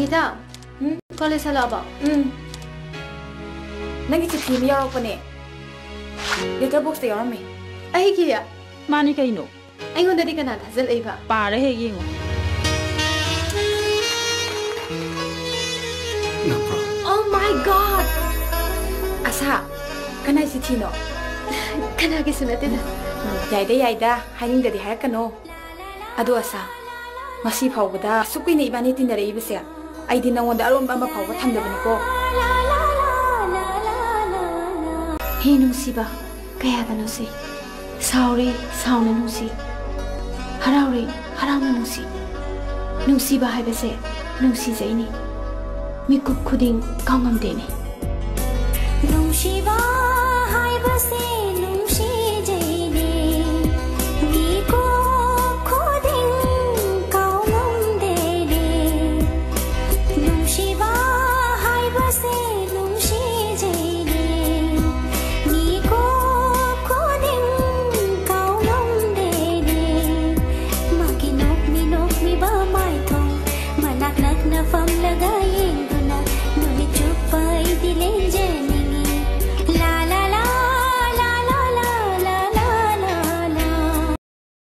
Sangeeta college हलाबा नंगी चिट्ठी में यारपने लेटर बॉक्स ते यारमे अही किया मानी कइनो अइगोंददी कना थाजल एबा पारे हे येंगो Oh my god आशा कना चिट्ठी नो कना के सुनते याइदा हाइनिंगददी हायकनो अदो आशा मसी फावबदा सुकुइने इबानी तिनरे इबसे आइदि नंगोंदा अरोंबा अमा फावबा थमदबनिको हे नुसीबा कयादा नुसी साउरे साउना नुसी हराउरे हराउना नुसी नुसीबा हाइबसे नुसी जैनी मिकुप खुदिंग कांगमदेनी नुसीबा